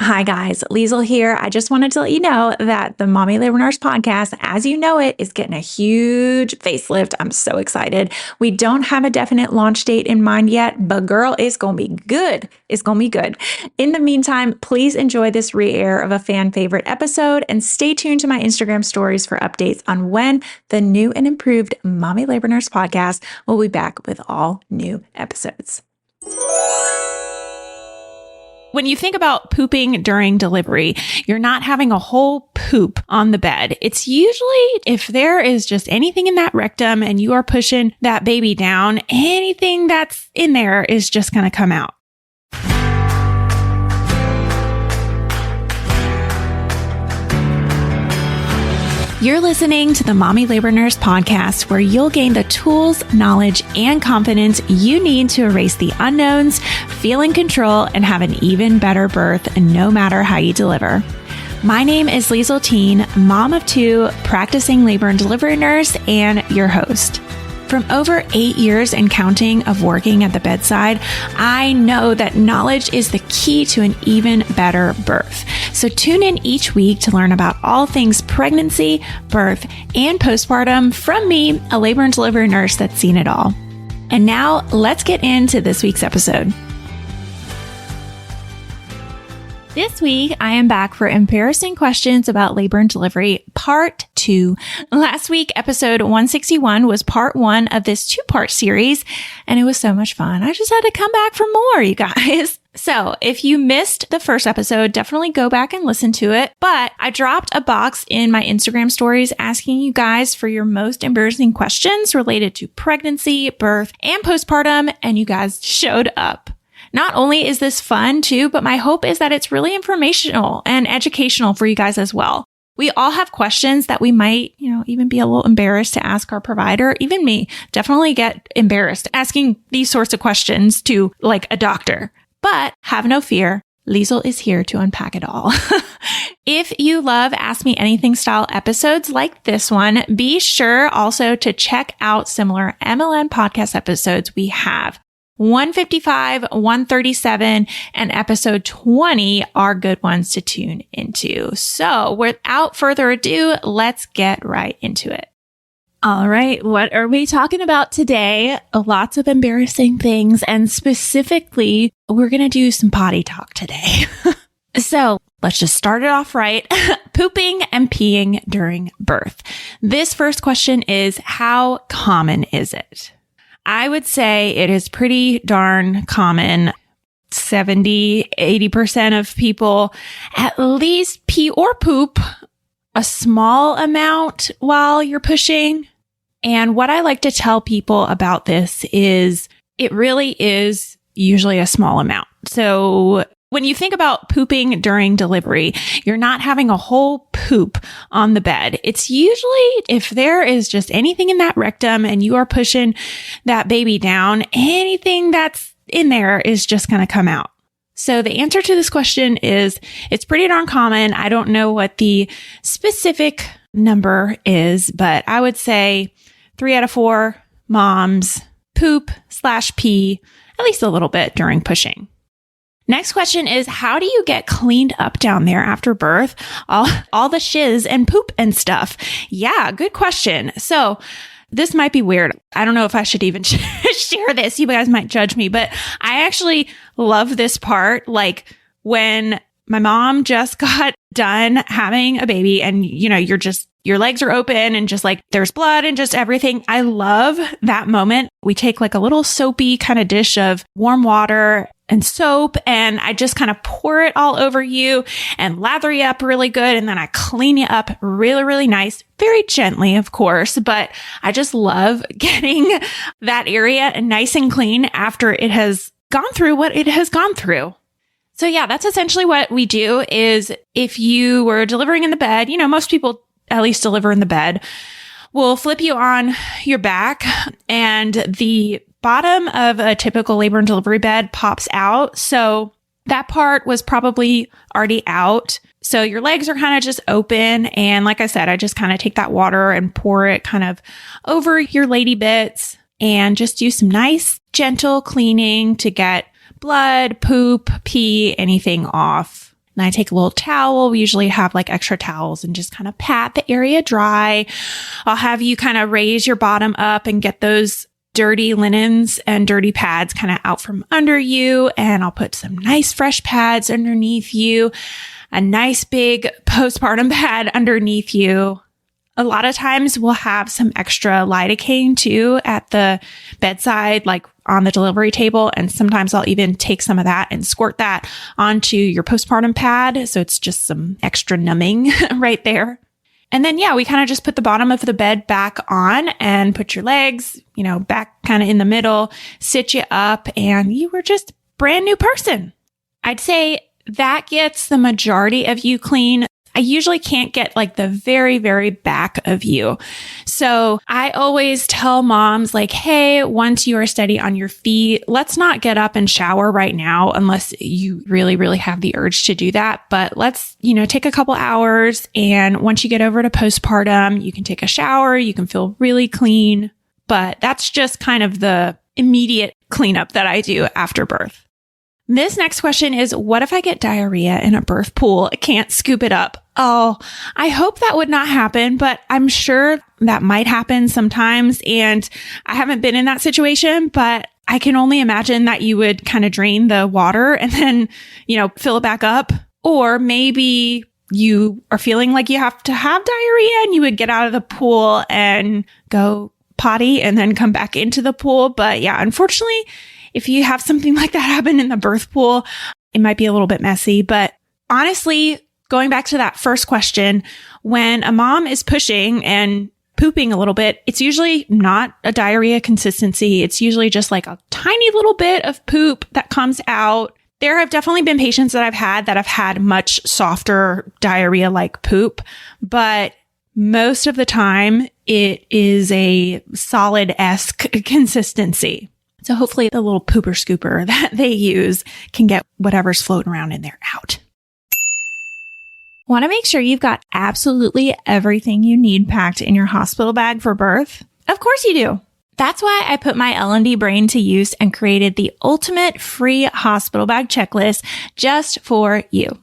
Hi guys, Liesel here. I just wanted to let you know that the Mommy Labor Nurse podcast, as you know it, is getting a huge facelift. I'm so excited. We don't have a definite launch date in mind yet, but girl, it's going to be good. It's going to be good. In the meantime, please enjoy this re-air of a fan favorite episode and stay tuned to my Instagram stories for updates on when the new and improved Mommy Labor Nurse podcast will be back with all new episodes. When you think about pooping during delivery, you're not having a whole poop on the bed. It's usually if there is just anything in that rectum and you are pushing that baby down, anything that's in there is just going to come out. You're listening to the Mommy Labor Nurse podcast, where you'll gain the tools, knowledge, and confidence you need to erase the unknowns, feel in control, and have an even better birth no matter how you deliver. My name is Liesel Teen, mom of two, practicing labor and delivery nurse, and your host. From over 8 years and counting of working at the bedside, I know that knowledge is the key to an even better birth. So tune in each week to learn about all things pregnancy, birth, and postpartum from me, a labor and delivery nurse that's seen it all. And now let's get into this week's episode. This week, I am back for embarrassing questions about labor and delivery, part 2. Last week, episode 161 was part 1 of this 2-part series, and it was so much fun. I just had to come back for more, you guys. So if you missed the first episode, definitely go back and listen to it. But I dropped a box in my Instagram stories asking you guys for your most embarrassing questions related to pregnancy, birth, and postpartum, and you guys showed up. Not only is this fun too, but my hope is that it's really informational and educational for you guys as well. We all have questions that we might, even be a little embarrassed to ask our provider. Even me, definitely get embarrassed asking these sorts of questions to like a doctor. But have no fear. Liesel is here to unpack it all. If you love Ask Me Anything style episodes like this one, be sure also to check out similar MLN podcast episodes we have. 155, 137, and episode 20 are good ones to tune into. So without further ado, let's get right into it. All right. What are we talking about today? Lots of embarrassing things. And specifically, we're going to do some potty talk today. So let's just start it off right. Pooping and peeing during birth. This first question is, how common is it? I would say it is pretty darn common. 70, 80% of people at least pee or poop a small amount while you're pushing. And what I like to tell people about this is it really is usually a small amount. So when you think about pooping during delivery, you're not having a whole poop on the bed. It's usually if there is just anything in that rectum and you are pushing that baby down, anything that's in there is just going to come out. So the answer to this question is it's pretty darn common. I don't know what the specific number is, but I would say 3 out of 4 moms poop/pee at least a little bit during pushing. Next question is, how do you get cleaned up down there after birth? All the shiz and poop and stuff. Yeah, good question. So this might be weird. I don't know if I should even share this. You guys might judge me, but I actually love this part. Like when my mom just got done having a baby and, your legs are open and just like there's blood and just everything. I love that moment. We take like a little soapy kind of dish of warm water and soap, and I just kind of pour it all over you and lather you up really good. And then I clean you up really, really nice, very gently, of course, but I just love getting that area nice and clean after it has gone through what it has gone through. So yeah, that's essentially what we do. Is if you were delivering in the bed, most people at least deliver in the bed, we'll flip you on your back and the bottom of a typical labor and delivery bed pops out. So that part was probably already out. So your legs are kind of just open. And like I said, I just kind of take that water and pour it kind of over your lady bits and just do some nice, gentle cleaning to get blood, poop, pee, anything off. And I take a little towel. We usually have like extra towels and just kind of pat the area dry. I'll have you kind of raise your bottom up and get those dirty linens and dirty pads kind of out from under you. And I'll put some nice fresh pads underneath you, a nice big postpartum pad underneath you. A lot of times we'll have some extra lidocaine too at the bedside, like on the delivery table. And sometimes I'll even take some of that and squirt that onto your postpartum pad. So it's just some extra numbing right there. And then, we kind of just put the bottom of the bed back on and put your legs, back kind of in the middle, sit you up, and you were just a brand new person. I'd say that gets the majority of you clean. I usually can't get like the very, very back of you. So I always tell moms like, hey, once you are steady on your feet, let's not get up and shower right now unless you really, really have the urge to do that. But let's, take a couple hours. And once you get over to postpartum, you can take a shower, you can feel really clean. But that's just kind of the immediate cleanup that I do after birth. This next question is, what if I get diarrhea in a birth pool? I can't scoop it up. Oh, I hope that would not happen, but I'm sure that might happen sometimes. And I haven't been in that situation, but I can only imagine that you would kind of drain the water and then, fill it back up. Or maybe you are feeling like you have to have diarrhea and you would get out of the pool and go potty and then come back into the pool. But unfortunately, if you have something like that happen in the birth pool, it might be a little bit messy. But honestly, going back to that first question, when a mom is pushing and pooping a little bit, it's usually not a diarrhea consistency. It's usually just like a tiny little bit of poop that comes out. There have definitely been patients that have had much softer diarrhea-like poop, but most of the time it is a solid-esque consistency. So hopefully the little pooper scooper that they use can get whatever's floating around in there out. Want to make sure you've got absolutely everything you need packed in your hospital bag for birth? Of course you do. That's why I put my L&D brain to use and created the ultimate free hospital bag checklist just for you.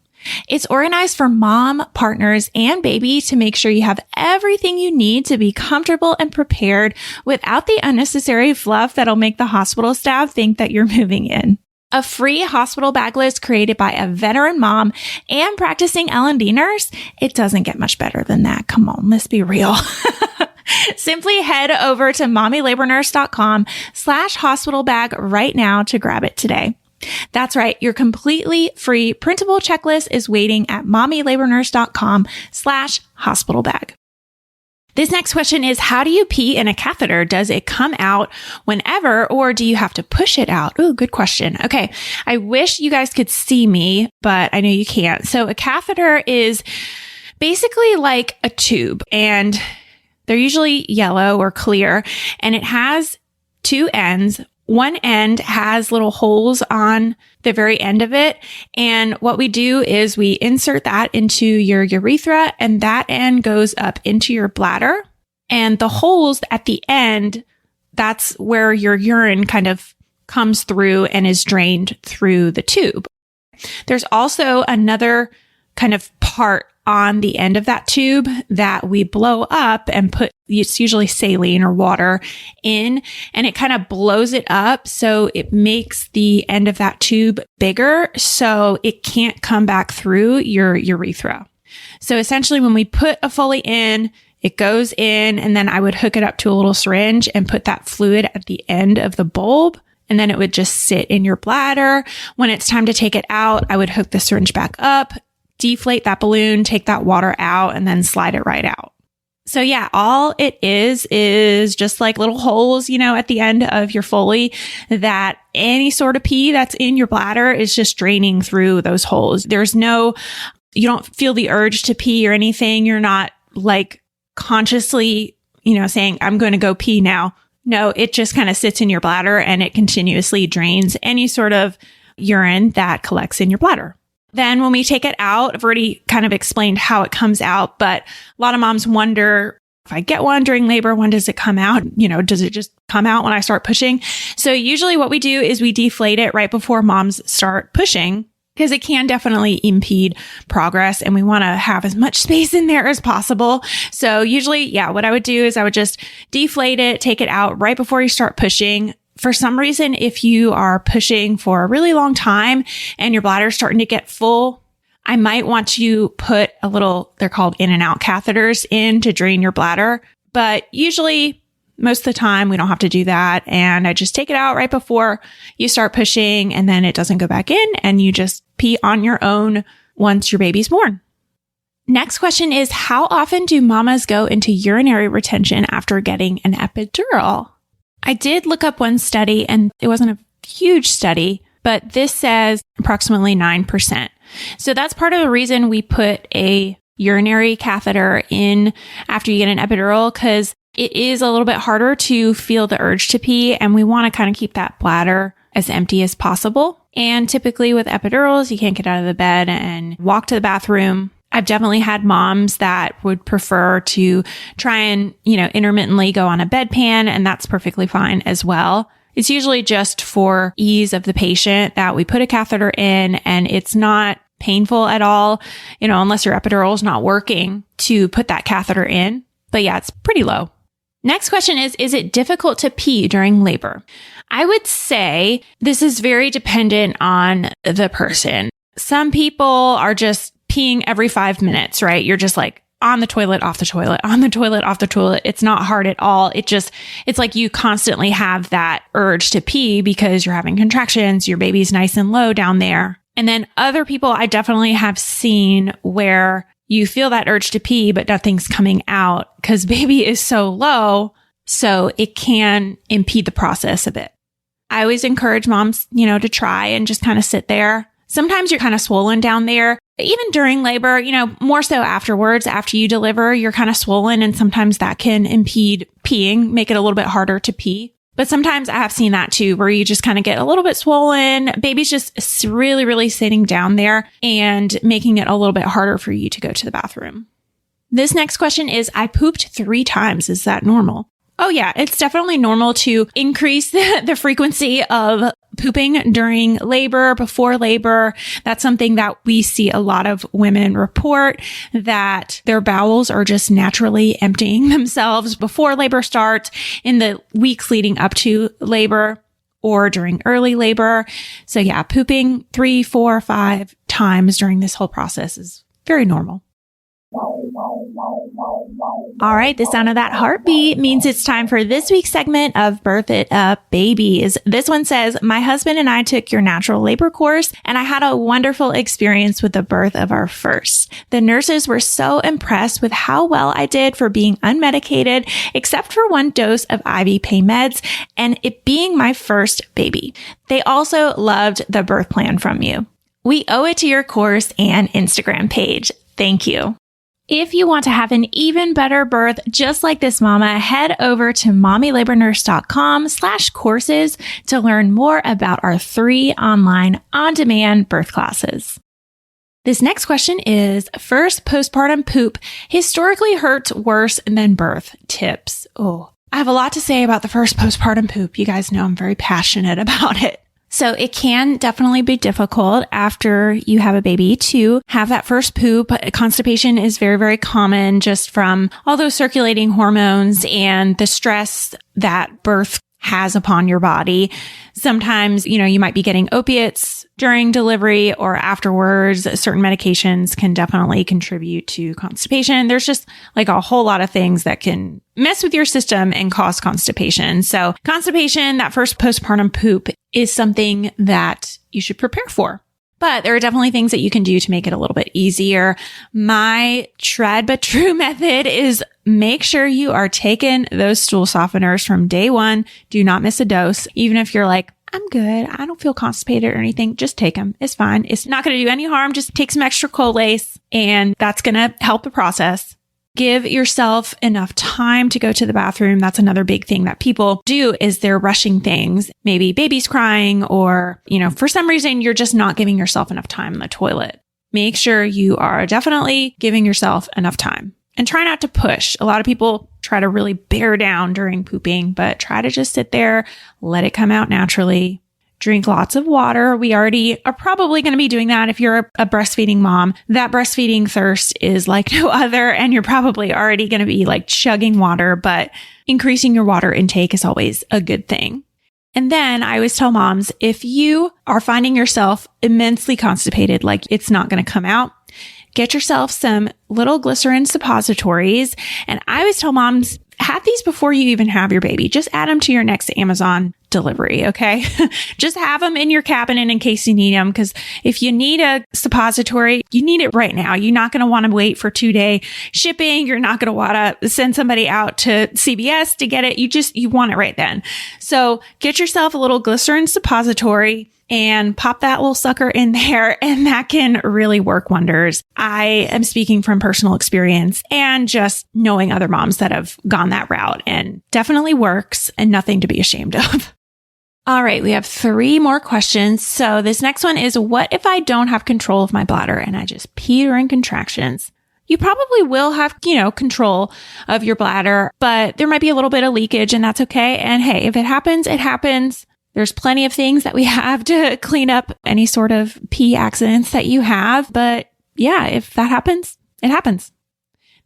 It's organized for mom, partners, and baby to make sure you have everything you need to be comfortable and prepared without the unnecessary fluff that'll make the hospital staff think that you're moving in. A free hospital bag list created by a veteran mom and practicing L&D nurse. It doesn't get much better than that. Come on, let's be real. Simply head over to mommylabornurse.com/hospital bag right now to grab it today. That's right. Your completely free printable checklist is waiting at mommylabornurse.com/hospital bag. This next question is, how do you pee in a catheter? Does it come out whenever, or do you have to push it out? Ooh, good question. Okay. I wish you guys could see me, but I know you can't. So a catheter is basically like a tube, and they're usually yellow or clear, and it has two ends. One end has little holes on the very end of it. And what we do is we insert that into your urethra, and that end goes up into your bladder. And the holes at the end, that's where your urine kind of comes through and is drained through the tube. There's also another kind of part on the end of that tube that we blow up and put, it's usually saline or water in, and it kind of blows it up. So it makes the end of that tube bigger so it can't come back through your urethra. So essentially when we put a Foley in, it goes in, and then I would hook it up to a little syringe and put that fluid at the end of the bulb. And then it would just sit in your bladder. When it's time to take it out, I would hook the syringe back up, deflate that balloon, take that water out, and then slide it right out. So yeah, all it is just like little holes, at the end of your Foley that any sort of pee that's in your bladder is just draining through those holes. You don't feel the urge to pee or anything. You're not like consciously, saying, I'm going to go pee now. No, it just kind of sits in your bladder and it continuously drains any sort of urine that collects in your bladder. Then when we take it out, I've already kind of explained how it comes out, but a lot of moms wonder, if I get one during labor, when does it come out? Does it just come out when I start pushing? So usually what we do is we deflate it right before moms start pushing. because it can definitely impede progress and we want to have as much space in there as possible. So usually, what I would do is I would just deflate it, take it out right before you start pushing. For some reason, if you are pushing for a really long time and your bladder is starting to get full, I might want to put a little, they're called in and out catheters in to drain your bladder. But usually, most of the time, we don't have to do that. And I just take it out right before you start pushing, and then it doesn't go back in, and you just pee on your own once your baby's born. Next question is, how often do mamas go into urinary retention after getting an epidural? I did look up one study, and it wasn't a huge study, but this says approximately 9%. So that's part of the reason we put a urinary catheter in after you get an epidural, because it is a little bit harder to feel the urge to pee, and we want to kind of keep that bladder as empty as possible. And typically with epidurals, you can't get out of the bed and walk to the bathroom. I've definitely had moms that would prefer to try and, intermittently go on a bedpan, and that's perfectly fine as well. It's usually just for ease of the patient that we put a catheter in, and it's not painful at all, unless your epidural is not working to put that catheter in. But it's pretty low. Next question is it difficult to pee during labor? I would say this is very dependent on the person. Some people are just peeing every 5 minutes, right? You're just like on the toilet, off the toilet, on the toilet, off the toilet. It's not hard at all. It's like you constantly have that urge to pee because you're having contractions. Your baby's nice and low down there. And then other people I definitely have seen where you feel that urge to pee, but nothing's coming out because baby is so low. So it can impede the process a bit. I always encourage moms, to try and just kind of sit there. Sometimes you're kind of swollen down there. Even during labor, more so afterwards, after you deliver, you're kind of swollen, and sometimes that can impede peeing, make it a little bit harder to pee. But sometimes I have seen that too, where you just kind of get a little bit swollen. Baby's just really, really sitting down there and making it a little bit harder for you to go to the bathroom. This next question is, I pooped 3 times. Is that normal? Oh yeah, it's definitely normal to increase the frequency of pooping during labor, before labor. That's something that we see a lot of women report, that their bowels are just naturally emptying themselves before labor starts, in the weeks leading up to labor, or during early labor. So pooping 3, 4, 5 times during this whole process is very normal. All right, the sound of that heartbeat means it's time for this week's segment of Birth It Up Babies. This one says, my husband and I took your natural labor course, and I had a wonderful experience with the birth of our first. The nurses were so impressed with how well I did for being unmedicated, except for 1 dose of IV pain meds, and it being my first baby. They also loved the birth plan from you. We owe it to your course and Instagram page. Thank you. If you want to have an even better birth, just like this mama, head over to mommylabornurse.com/courses to learn more about our 3 online on-demand birth classes. This next question is, first postpartum poop historically hurts worse than birth. Tips. Oh, I have a lot to say about the first postpartum poop. You guys know I'm very passionate about it. So it can definitely be difficult after you have a baby to have that first poop. Constipation is very, very common just from all those circulating hormones and the stress that birth has upon your body. Sometimes, you might be getting opiates during delivery or afterwards. Certain medications can definitely contribute to constipation. There's just like a whole lot of things that can mess with your system and cause constipation. So constipation, that first postpartum poop, is something that you should prepare for. But there are definitely things that you can do to make it a little bit easier. My tried but true method is make sure you are taking those stool softeners from day 1. Do not miss a dose. Even if you're like, I'm good, I don't feel constipated or anything, just take them. It's fine. It's not going to do any harm. Just take some extra Colace, and that's going to help the process. Give yourself enough time to go to the bathroom. That's another big thing that people do, is they're rushing things. Maybe baby's crying, or, for some reason, you're just not giving yourself enough time in the toilet. Make sure you are definitely giving yourself enough time, and try not to push. A lot of people try to really bear down during pooping, but try to just sit there, let it come out naturally. Drink lots of water. We already are probably going to be doing that if you're a breastfeeding mom. That breastfeeding thirst is like no other, and you're probably already going to be like chugging water, but increasing your water intake is always a good thing. And then I always tell moms, if you are finding yourself immensely constipated, like it's not going to come out, get yourself some little glycerin suppositories. And I always tell moms, have these before you even have your baby. Just add them to your next Amazon delivery, okay? Just have them in your cabinet in case you need them. Because if you need a suppository, you need it right now. You're not going to want to wait for 2-day shipping. You're not going to want to send somebody out to CVS to get it. You want it right then. So get yourself a little glycerin suppository and pop that little sucker in there, and that can really work wonders. I am speaking from personal experience and just knowing other moms that have gone that route, and definitely works and nothing to be ashamed of. All right, we have 3 more questions. So this next one is, what if I don't have control of my bladder and I just pee during contractions? You probably will have, control of your bladder, but there might be a little bit of leakage, and that's okay. And hey, if it happens, it happens. There's plenty of things that we have to clean up any sort of pee accidents that you have. But yeah, if that happens, it happens.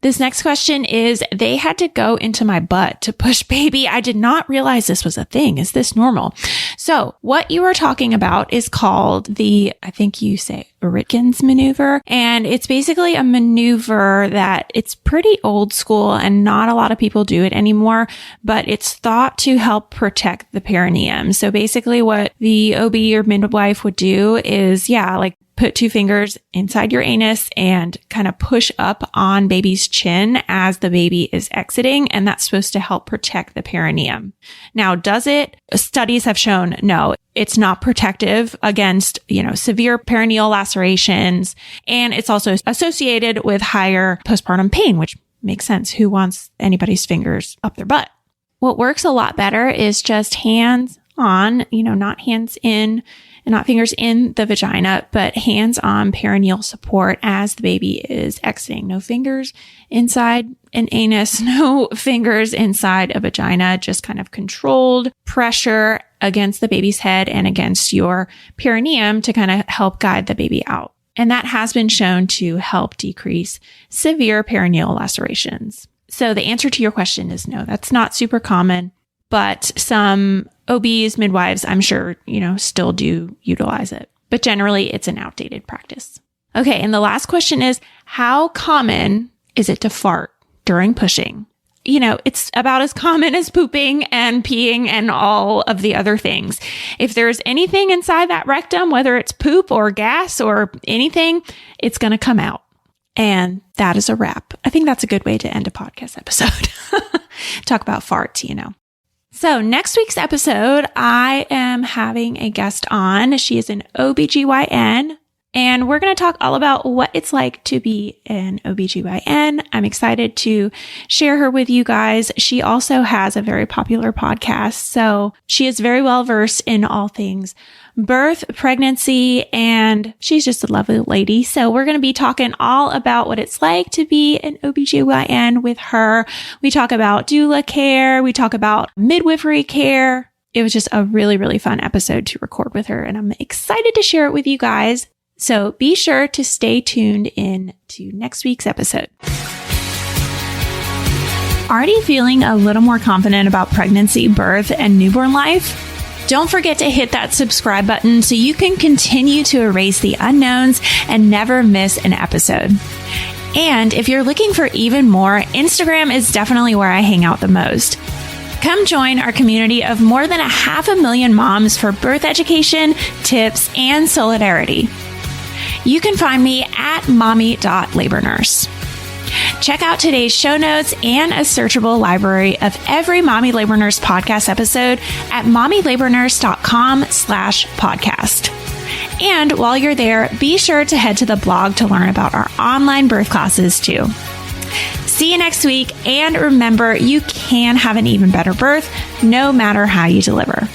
This next question is, they had to go into my butt to push baby. I did not realize this was a thing. Is this normal? So what you are talking about is called I think you say Ritkin's maneuver. And it's basically a maneuver that it's pretty old school and not a lot of people do it anymore, but it's thought to help protect the perineum. So basically what the OB or midwife would do is, put 2 fingers inside your anus and kind of push up on baby's chin as the baby is exiting. And that's supposed to help protect the perineum. Now, does it? Studies have shown no, it's not protective against, severe perineal lacerations. And it's also associated with higher postpartum pain, which makes sense. Who wants anybody's fingers up their butt? What works a lot better is just hands on, not hands in, and not fingers in the vagina, but hands on perineal support as the baby is exiting. No fingers inside an anus, no fingers inside a vagina, just kind of controlled pressure against the baby's head and against your perineum to kind of help guide the baby out. And that has been shown to help decrease severe perineal lacerations. So the answer to your question is no, that's not super common, but some OBs, midwives, I'm sure, still do utilize it. But generally, it's an outdated practice. Okay, and the last question is, how common is it to fart during pushing? It's about as common as pooping and peeing and all of the other things. If there's anything inside that rectum, whether it's poop or gas or anything, it's going to come out. And that is a wrap. I think that's a good way to end a podcast episode. Talk about farts, So next week's episode, I am having a guest on. She is an OBGYN, and we're going to talk all about what it's like to be an OBGYN. I'm excited to share her with you guys. She also has a very popular podcast, so she is very well versed in all things birth, pregnancy, and she's just a lovely lady. So we're going to be talking all about what it's like to be an OBGYN with her. We talk about doula care. We talk about midwifery care. It was just a really, really fun episode to record with her, and I'm excited to share it with you guys. So be sure to stay tuned in to next week's episode. Already feeling a little more confident about pregnancy, birth, and newborn life? Don't forget to hit that subscribe button so you can continue to erase the unknowns and never miss an episode. And if you're looking for even more, Instagram is definitely where I hang out the most. Come join our community of more than 500,000 moms for birth education, tips, and solidarity. You can find me at mommy.labornurse. Check out today's show notes and a searchable library of every Mommy Labor Nurse podcast episode at mommylabornurse.com/podcast. And while you're there, be sure to head to the blog to learn about our online birth classes too. See you next week. And remember, you can have an even better birth no matter how you deliver.